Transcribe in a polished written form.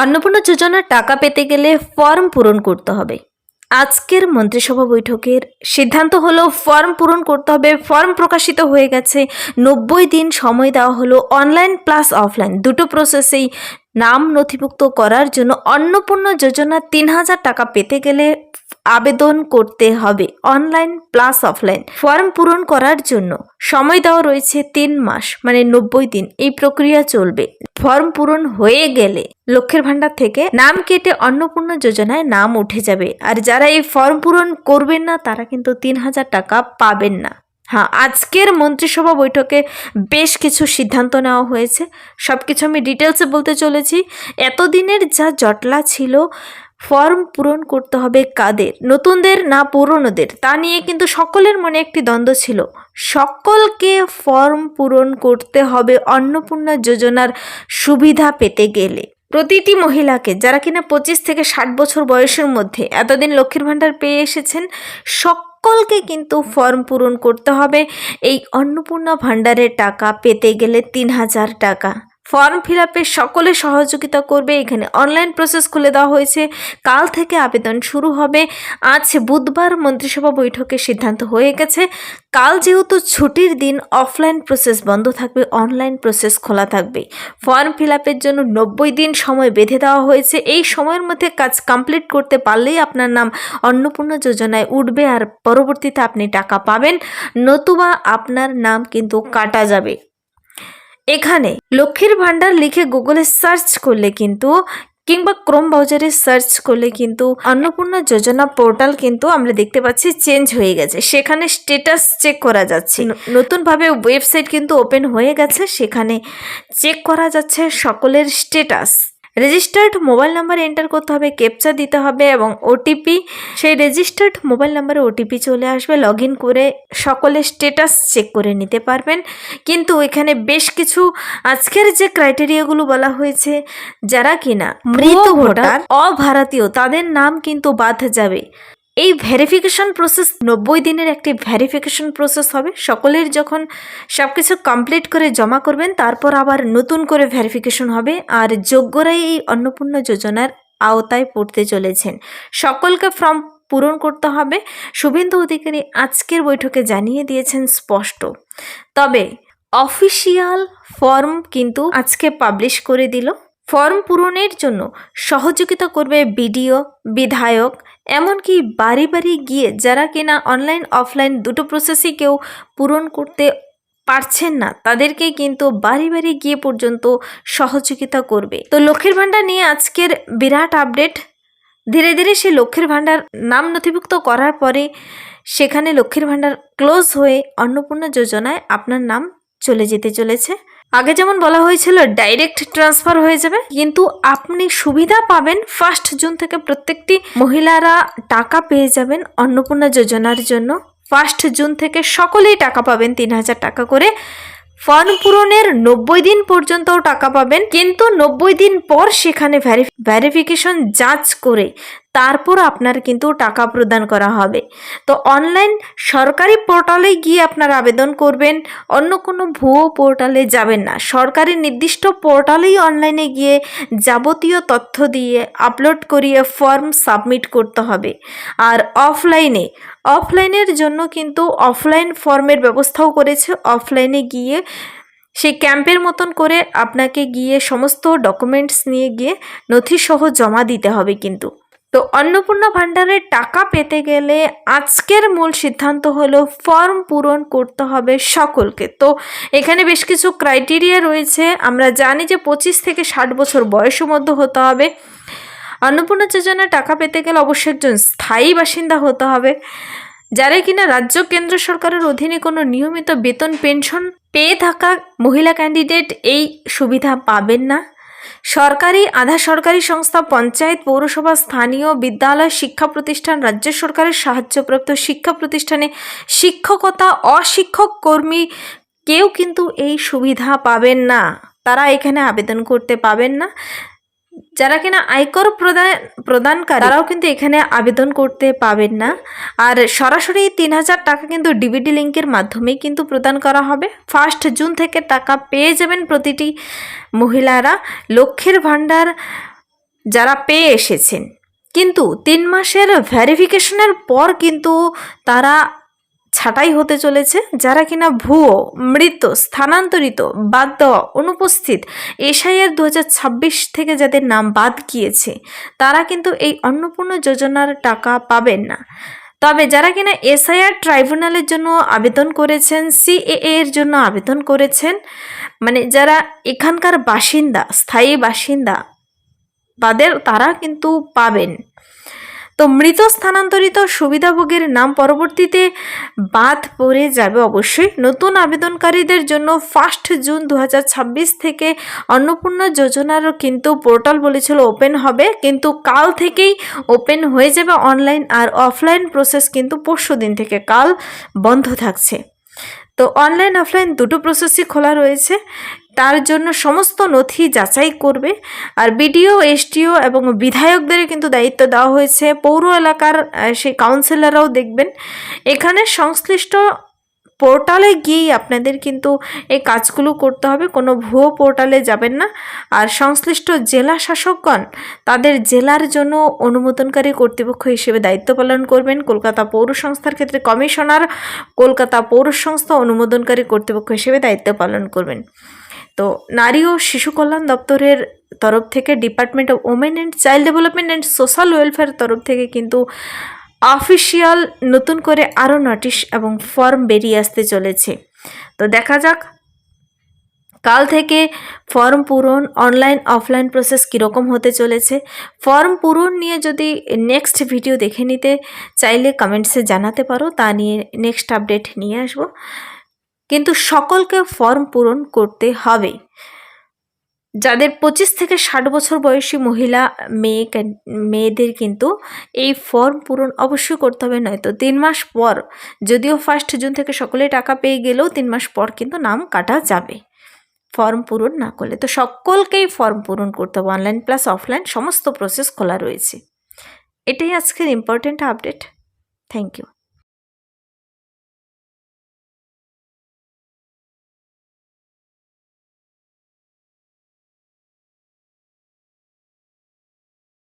অন্নপূর্ণা যোজনার টাকা পেতে গেলে ফর্ম পূরণ করতে হবে। আজকের মন্ত্রিসভা বৈঠকের সিদ্ধান্ত হলো ফর্ম পূরণ করতে হবে। ফর্ম প্রকাশিত হয়ে গেছে। 90 দিন সময় দেওয়া হলো। অনলাইন প্লাস অফলাইন দুটো প্রসেসেই নাম নথিভুক্ত করার জন্য অন্নপূর্ণা যোজনা 3000 টাকা পেতে গেলে আবেদন করতে হবে। অনলাইন প্লাস অফলাইন ফর্ম পূরণ করার জন্য সময় দেওয়া রয়েছে 3 মাস, মানে 90 দিন এই প্রক্রিয়া চলবে। ফর্ম পূরণ হয়ে গেলে লক্ষ্মীর ভান্ডার থেকে নাম কেটে অন্নপূর্ণা যোজনায় নাম উঠে যাবে। আর যারা এই ফর্ম পূরণ করবেন না তারা কিন্তু 3000 টাকা পাবেন না। হ্যাঁ, আজকের মন্ত্রিসভা বৈঠকে বেশ কিছু সিদ্ধান্ত নেওয়া হয়েছে। সব কিছু আমি ডিটেলসে বলতে চলেছি। এতদিনের যা জটলা ছিল, ফর্ম পূরণ করতে হবে কাদের, নতুনদের না পুরনোদের, তা নিয়ে কিন্তু সকলের মনে একটি দ্বন্দ্ব ছিল। সকলকে ফর্ম পূরণ করতে হবে অন্নপূর্ণা যোজনার সুবিধা পেতে গেলে। প্রতিটি মহিলাকে, যারা কিনা 25 থেকে 60 বছর বয়সের মধ্যে এতদিন লক্ষ্মীর ভান্ডার পেয়ে এসেছেন, সকলকে কিন্তু ফর্ম পূরণ করতে হবে এই অন্নপূর্ণা ভান্ডারের টাকা পেতে গেলে 3000 টাকা। ফর্ম ফিল আপে সকলে সহযোগিতা করবে। এখানে অনলাইন প্রসেস খুলে দেওয়া হয়েছে। কাল থেকে আবেদন শুরু হবে। আজ বুধবার মন্ত্রিসভা বৈঠকে সিদ্ধান্ত হয়ে গেছে, কাল যেহেতু ছুটির দিন, অফলাইন প্রসেস বন্ধ থাকবে, অনলাইন প্রসেস খোলা থাকবে। ফর্ম ফিল আপের জন্য 90 দিন সময় বেঁধে দেওয়া হয়েছে। এই সময়ের মধ্যে কাজ কমপ্লিট করতে পারলেই আপনার নাম অন্নপূর্ণা যোজনায় উঠবে আর পরবর্তীতে আপনি টাকা পাবেন, নতুবা আপনার নাম কিন্তু কাটা যাবে। এখানে লক্ষ্মীর ভান্ডার লিখে গুগলে সার্চ করলে কিন্তু, কিংবা ক্রোম ব্রাউজারে সার্চ করলে কিন্তু অন্নপূর্ণা যোজনা পোর্টাল কিন্তু আমরা দেখতে পাচ্ছি চেঞ্জ হয়ে গেছে। সেখানে স্ট্যাটাস চেক করা যাচ্ছে। নতুনভাবে ওয়েবসাইট কিন্তু ওপেন হয়ে গেছে, সেখানে চেক করা যাচ্ছে সকলের status. Registered mobile number enter করতে হবে, ক্যাপচা দিতে হবে এবং ওটিপি, সেই রেজিস্টার্ড মোবাইল নাম্বারে ওটিপি চলে আসবে। লগ ইন করে সকলে স্ট্যাটাস চেক করে নিতে পারবেন। কিন্তু এখানে বেশ কিছু আজকের যে ক্রাইটেরিয়াগুলো বলা হয়েছে, যারা কিনা মৃত ভোটার, অভারতীয়, তাদের নাম কিন্তু বাদ যাবে। এই ভেরিফিকেশন প্রসেস 90 দিনের একটি ভেরিফিকেশন প্রসেস হবে। সকলের যখন সব কিছু কমপ্লিট করে জমা করবেন, তারপর আবার নতুন করে ভেরিফিকেশন হবে। আর যোগ্যরাই এই অন্নপূর্ণা যোজনার আওতায় পড়তে চলেছেন। সকলকে ফর্ম পূরণ করতে হবে। শুভেন্দু অধিকারী আজকের বৈঠকে জানিয়ে দিয়েছেন স্পষ্ট। তবে অফিসিয়াল ফর্ম কিন্তু আজকে পাবলিশ করে দিল। ফর্ম পূরণের জন্য সহযোগিতা করবে বিডিও, বিধায়ক, এমনকি বাড়ি বাড়ি গিয়ে যারা কিনা অনলাইন অফলাইন দুটো প্রসেসই কেউ পূরণ করতে পারছেন না, তাদেরকে কিন্তু বাড়ি বাড়ি গিয়ে পর্যন্ত সহযোগিতা করবে। তো লক্ষ্মীর ভান্ডার নিয়ে আজকের বিরাট আপডেট। ধীরে ধীরে সে লক্ষ্মীর ভান্ডার নাম নথিভুক্ত করার পরে সেখানে লক্ষ্মীর ভান্ডার ক্লোজ হয়ে অন্নপূর্ণা যোজনায় আপনার নাম চলে যেতে চলেছে। আগে যেমন বলা হয়েছিল ডাইরেক্ট ট্রান্সফার হয়ে যাবে, কিন্তু আপনি সুবিধা পাবেন 1 জুন থেকে প্রত্যেকটি মহিলারা টাকা পেয়ে যাবেন অন্নপূর্ণা যোজনার জন্য। 1 জুন থেকে সকলেই টাকা পাবেন 3000 টাকা করে। ফর্ম পূরণের 90 দিন পর্যন্তও টাকা পাবেন, কিন্তু 90 দিন পর সেখানে ভেরিফিকেশন যাচ করে তারপর আপনার কিন্তু টাকা প্রদান করা হবে। তো অনলাইন সরকারি পোর্টালে গিয়ে আপনারা আবেদন করবেন, অন্য কোনো ভুয়ো পোর্টালে যাবেন না। সরকারি নির্দিষ্ট পোর্টালেই অনলাইনে গিয়ে যাবতীয় তথ্য দিয়ে আপলোড করিয়ে ফর্ম সাবমিট করতে হবে। আর অফলাইনের জন্য কিন্তু অফলাইন ফর্মের ব্যবস্থাও করেছে। অফলাইনে গিয়ে সেই ক্যাম্পের মতন করে আপনাকে গিয়ে সমস্ত ডকুমেন্টস নিয়ে গিয়ে নথিসহ জমা দিতে হবে কিন্তু। তো অন্নপূর্ণা ভান্ডারের টাকা পেতে গেলে আজকের মূল সিদ্ধান্ত হলো ফর্ম পূরণ করতে হবে সকলকে। তো এখানে বেশ কিছু ক্রাইটেরিয়া রয়েছে। আমরা জানি যে 25 থেকে 60 বছর বয়সের মধ্যে হতে হবে। অন্নপূর্ণা যোজনা টাকা পেতে গেলে অবশ্যই একজন স্থায়ী বাসিন্দা হতে হবে। যারা কিনা রাজ্য কেন্দ্র সরকারের অধীনে কোনো নিয়মিত বেতন পেনশন পেয়ে থাকা মহিলা ক্যান্ডিডেট এই সুবিধা পাবেন না। সরকারি, আধা সরকারি সংস্থা, পঞ্চায়েত, পৌরসভা, স্থানীয় বিদ্যালয়, শিক্ষা প্রতিষ্ঠান, রাজ্য সরকারের সাহায্যপ্রাপ্ত শিক্ষা প্রতিষ্ঠানে শিক্ষকতা, অশিক্ষক কর্মী কেউ কিন্তু এই সুবিধা পাবেন না। তারা এখানে আবেদন করতে পাবেন না। যারা কিনা আয়কর প্রদানকারী, তারাও কিন্তু এখানে আবেদন করতে পাবেন না। আর সরাসরি 3000 টাকা কিন্তু ডিবিটি লিঙ্কের মাধ্যমেই কিন্তু প্রদান করা হবে। 1 জুন থেকে টাকা পেয়ে যাবেন প্রতিটি মহিলারা। লক্ষ্মীর ভান্ডার যারা পেয়ে এসেছেন, কিন্তু 3 মাসের ভ্যারিফিকেশনের পর কিন্তু তারা ছাঁটাই হতে চলেছে। যারা কিনা ভুয়ো, মৃত, স্থানান্তরিত, বাদ দেওয়া, অনুপস্থিত, এসআইআর 2026 থেকে যাদের নাম বাদ গিয়েছে তারা কিন্তু এই অন্নপূর্ণা যোজনার টাকা পাবেন না। তবে যারা কিনা এসআইআর ট্রাইব্যুনালের জন্য আবেদন করেছেন, সিএএ এর জন্য আবেদন করেছেন, মানে যারা এখানকার বাসিন্দা, স্থায়ী বাসিন্দা, তারা কিন্তু পাবেন। তো মৃত, স্থানান্তরিত, সুবিধাভোগীর নাম পরবর্তীতে বাদ পড়ে যাবে অবশ্যই। নতুন আবেদনকারীদের জন্য 1 জুন 2026 থেকে অন্নপূর্ণা যোজনারও কিন্তু পোর্টাল বলেছিল ওপেন হবে, কিন্তু কাল থেকেই ওপেন হয়ে যাবে অনলাইন, আর অফলাইন প্রসেস কিন্তু পরশু দিন থেকে কাল বন্ধ থাকছে। তো অনলাইন অফলাইন দুটো প্রসেসই খোলা রয়েছে। তার জন্য সমস্ত নথি যাচাই করবে, আর বিডিও, এসডিও এবং বিধায়কদের কিন্তু দায়িত্ব দেওয়া হয়েছে। পৌর এলাকার সেই কাউন্সিলররাও দেখবেন। এখানে সংশ্লিষ্ট পোর্টালে গিয়েই আপনাদের কিন্তু এই কাজগুলো করতে হবে, কোনো ভুয়ো পোর্টালে যাবেন না। আর সংশ্লিষ্ট জেলা শাসকগণ তাদের জেলার জন্য অনুমোদনকারী কর্তৃপক্ষ হিসেবে দায়িত্ব পালন করবেন। কলকাতা পৌর সংস্থার ক্ষেত্রে কমিশনার, কলকাতা পৌর সংস্থা অনুমোদনকারী কর্তৃপক্ষ হিসেবে দায়িত্ব পালন করবেন। তো নারী ও শিশু কল্যাণ দপ্তরের তরফ থেকে, department of women and child development and social welfare তরফ থেকে কিন্তু অফিসিয়াল নতুন করে আরও নোটিশ এবং ফর্ম বেরিয়ে আসতে চলেছে। তো দেখা যাক কাল থেকে ফর্ম পূরণ, অনলাইন অফলাইন প্রসেস কীরকম হতে চলেছে। ফর্ম পূরণ নিয়ে যদি নেক্সট ভিডিও দেখে নিতে চাইলে কমেন্টসে জানাতে পারো, তা নিয়ে নেক্সট আপডেট নিয়ে আসবো। কিন্তু সকলকে ফর্ম পূরণ করতে হবে। যাদের 25 থেকে 60 বছর বয়সী মহিলা মেয়েদের কিন্তু এই ফর্ম পূরণ অবশ্যই করতে হবে, নয়তো 3 মাস পর, যদিও 1 জুন থেকে সকলে টাকা পেয়ে গেলেও 3 মাস পর কিন্তু নাম কাটা যাবে ফর্ম পূরণ না করলে। তো সকলকেই ফর্ম পূরণ করতে হবে, অনলাইন প্লাস অফলাইন সমস্ত প্রসেস খোলা রয়েছে। এটাই আজকের ইম্পর্টেন্ট আপডেট। Thank you.